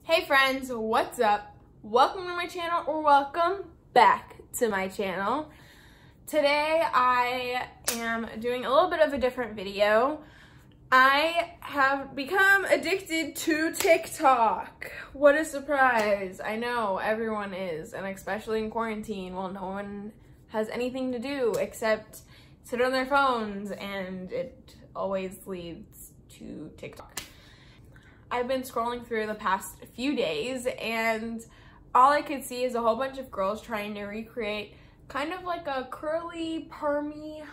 Hey friends, what's up? Welcome to my channel, or welcome back to my channel. Today I am doing a little bit of a different video. I have become addicted to TikTok. What a surprise. I know everyone is, and especially in quarantine, well, no one has anything to do except sit on their phones, and it always leads to TikTok. I've been scrolling through the past few days and all I could see is a whole bunch of girls trying to recreate kind of like a curly, permy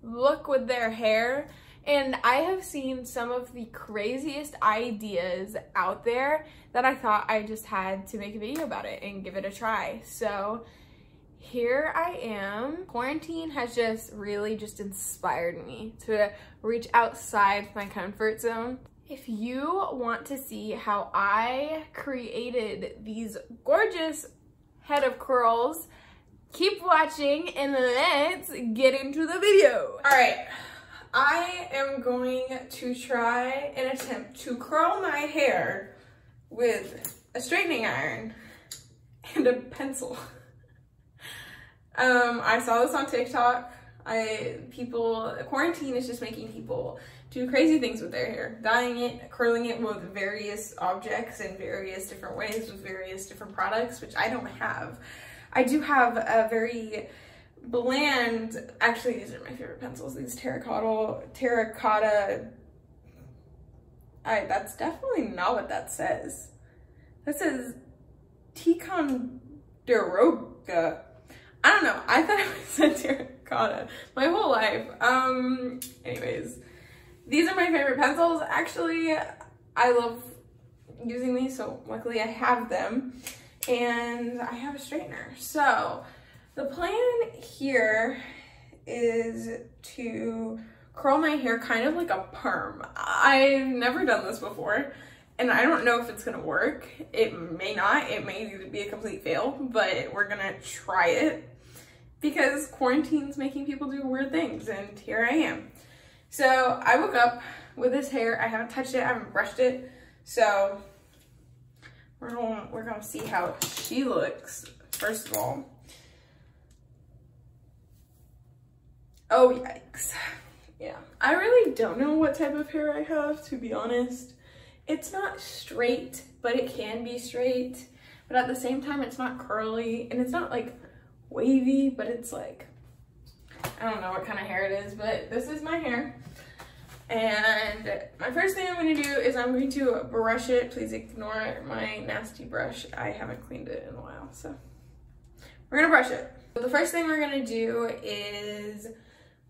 look with their hair. And I have seen some of the craziest ideas out there that I thought I just had to make a video about it and give it a try. So here I am. Quarantine has just really inspired me to reach outside my comfort zone. If you want to see how I created these gorgeous head of curls, keep watching and let's get into the video. All right, I am going to try and attempt to curl my hair with a straightening iron and a pencil. I saw this on TikTok. Quarantine is just making people do crazy things with their hair, dyeing it, curling it with various objects in various different ways with various different products, which I don't have. I do have a very bland, actually these are my favorite pencils, these terracotta, that's definitely not what that says. That says Ticonderoga. I don't know, I thought it said terracotta my whole life. Anyways, these are my favorite pencils. Actually, I love using these, so luckily I have them. And I have a straightener. So the plan here is to curl my hair kind of like a perm. I've never done this before, and I don't know if it's gonna work. It may not, it may be a complete fail, but we're gonna try it because quarantine's making people do weird things, and here I am. So I woke up with this hair. I haven't touched it, I haven't brushed it. So we're gonna see how she looks, first of all. Oh, yikes. Yeah, I really don't know what type of hair I have, to be honest. It's not straight, but it can be straight. But at the same time, it's not curly, and it's not like wavy, but it's like, I don't know what kind of hair it is, but this is my hair. And my first thing I'm going to do is I'm going to brush it. Please ignore my nasty brush. I haven't cleaned it in a while, so we're going to brush it. So the first thing we're going to do is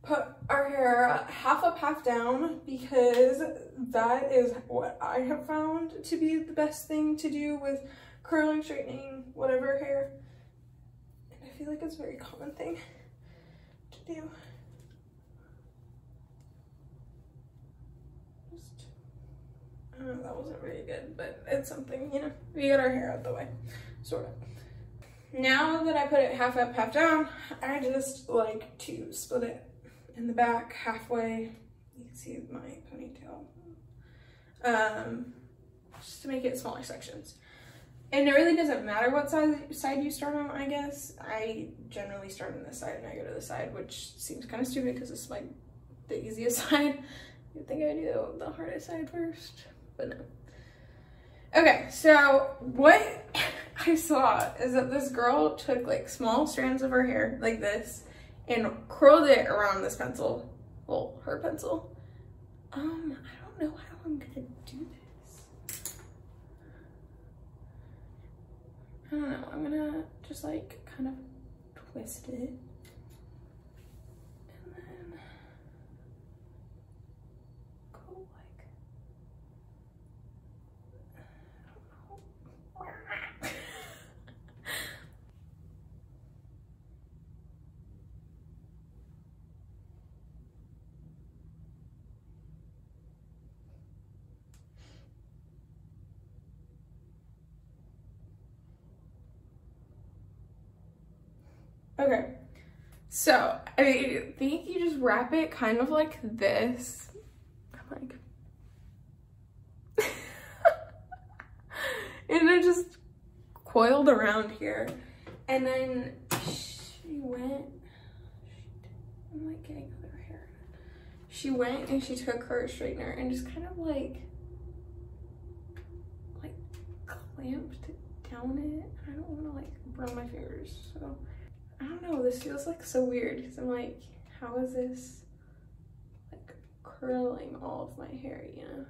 put our hair half up, half down, because that is what I have found to be the best thing to do with curling, straightening, whatever hair. And I feel like it's a very common thing to do. That wasn't very good, but it's something, you know, we get our hair out the way, sort of. Now that I put it half up, half down, I just like to split it in the back halfway. You can see my ponytail. Just to make it smaller sections. And it really doesn't matter what side you start on, I guess. I generally start on this side and I go to the side, which seems kind of stupid because it's like the easiest side. You'd think I do the hardest side first, but no. Okay, so what I saw is that this girl took like small strands of her hair like this and curled it around this pencil. Well, her pencil. I don't know how I'm gonna do this. I don't know, I'm gonna just like kind of twist it. And then go like, I don't know. Okay, so I think you just wrap it kind of like this. I'm like, And it just coiled around here. And then she went, I'm like getting other hair. She went and she took her straightener and just kind of like clamped down it. I don't want to like burn my fingers, so I don't know, this feels like so weird because I'm like, how is this like curling all of my hair, you know?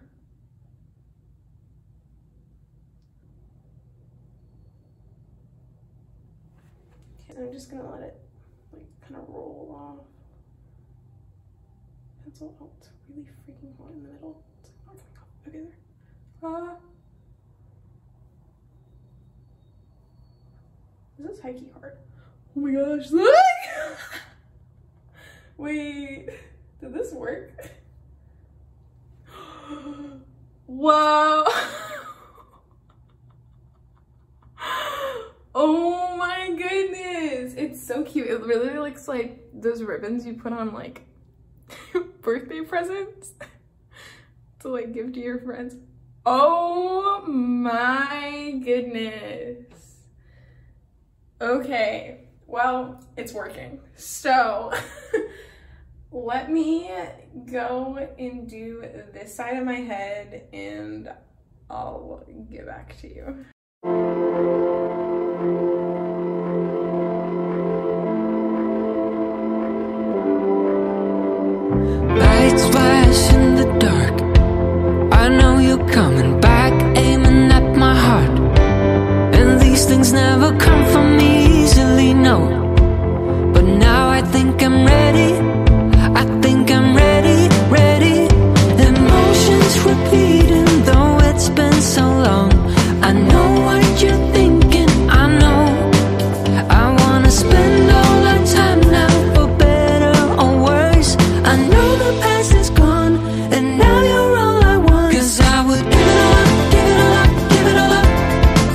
Okay, I'm just gonna let it like kind of roll off. Pencil, oh, it's really freaking hot in the middle. It's not coming off. Okay, there. This is hikey hard. Oh my gosh, look! Wait, did this work? Whoa! Oh my goodness! It's so cute. It really looks like those ribbons you put on like birthday presents to like give to your friends. Oh my goodness. Okay, well, it's working. So let me go and do this side of my head and I'll get back to you. Lights flash in the dark. I know you're coming back, aiming at my heart. And these things never come from me easily, no. But now I think I'm ready. I think I'm ready, ready. Emotions repeating, though it's been so long. I know what you're thinking, I know. I wanna spend all our time now, for better or worse. I know the past is gone, and now you're all I want. 'Cause I would give it all up, give it all up, give it all up.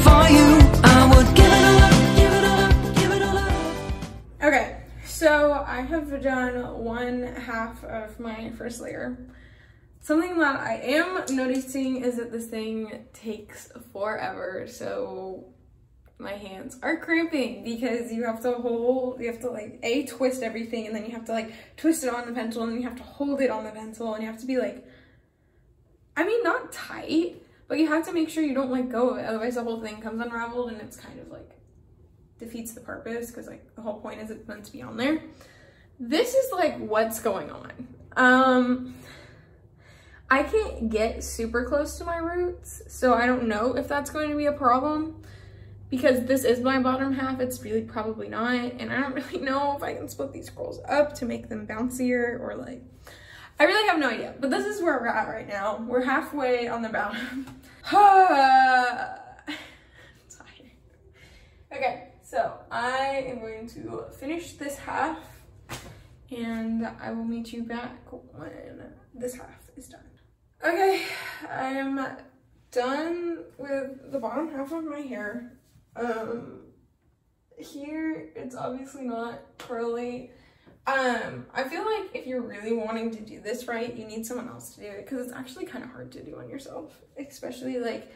For you, I would give it all up, give it all up, give it all up. Okay, so I have done one half of my first layer. Something that I am noticing is that this thing takes forever, so my hands are cramping because you have to like twist everything, and then you have to like twist it on the pencil, and then you have to hold it on the pencil, and you have to be like, I mean, not tight, but you have to make sure you don't let go of it, otherwise the whole thing comes unraveled and it's kind of like defeats the purpose, because like the whole point is it's meant to be on there. This is like what's going on. I can't get super close to my roots, so I don't know if that's going to be a problem. Because this is my bottom half, it's really probably not, and I don't really know if I can split these curls up to make them bouncier, or like, I really have no idea. But this is where we're at right now. We're halfway on the bottom. Okay, so I am going to finish this half, and I will meet you back when this half is done. Okay, I am done with the bottom half of my hair. Here it's obviously not curly. I feel like if you're really wanting to do this right, you need someone else to do it, because it's actually kind of hard to do on yourself, especially like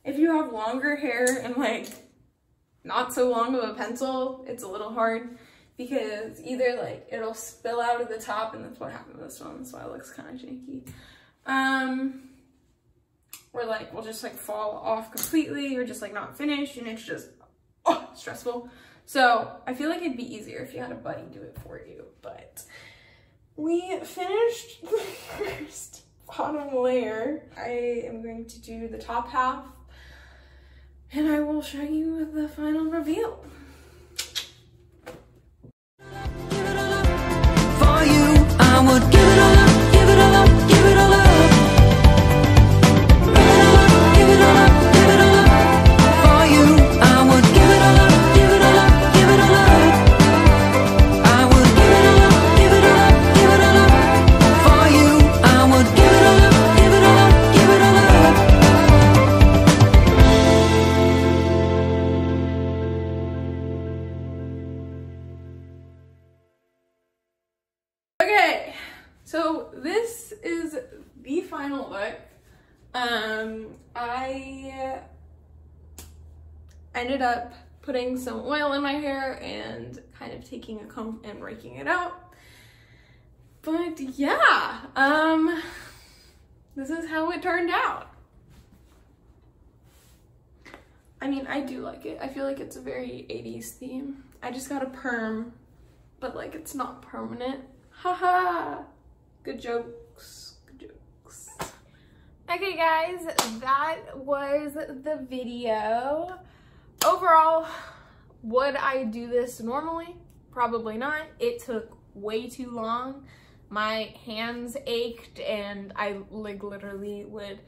if you have longer hair and like not so long of a pencil. It's a little hard because either like it'll spill out of the top, and that's what happened with this one, that's why it looks kind of janky, or like will just like fall off completely, or just like not finish, and it's just stressful. So I feel like it'd be easier if you had a buddy do it for you. But we finished the first bottom layer. I am going to do the top half, and I will show you the final reveal. For you, I would give it all up, give it all up, give it all up. Give it all up, give it all up. For you, I would give it all up, give it all up, give it all up. I would give it all up, give it all up, give it all up. For you, I would give it all up, give it all up, give it all Okay, I ended up putting some oil in my hair and kind of taking a comb and raking it out. But yeah, this is how it turned out. I mean, I do like it. I feel like it's a very 80s theme. I just got a perm, but like it's not permanent. Haha. Good jokes. Good jokes. Okay guys, that was the video. Overall, would I do this normally? Probably not. It took way too long. My hands ached and I like literally would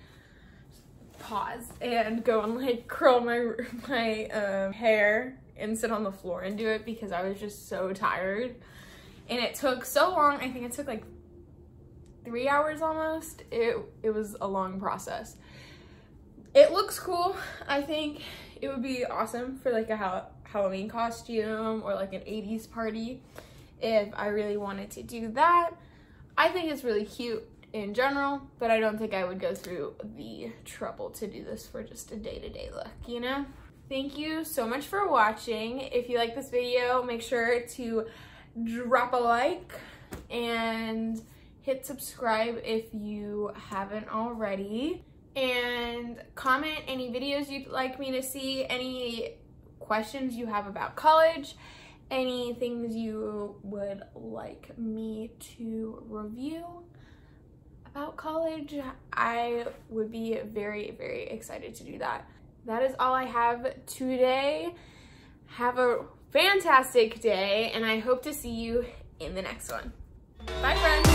pause and go and like curl my hair and sit on the floor and do it because I was just so tired. And it took so long. I think it took like 3 hours almost. It was a long process. It looks cool. I think it would be awesome for like a Halloween costume or like an 80s party if I really wanted to do that. I think it's really cute in general, but I don't think I would go through the trouble to do this for just a day-to-day look, you know? Thank you so much for watching. If you like this video, make sure to drop a like and hit subscribe if you haven't already. And comment any videos you'd like me to see, any questions you have about college, any things you would like me to review about college. I would be very, very excited to do that. That is all I have today. Have a fantastic day, and I hope to see you in the next one. Bye, friends.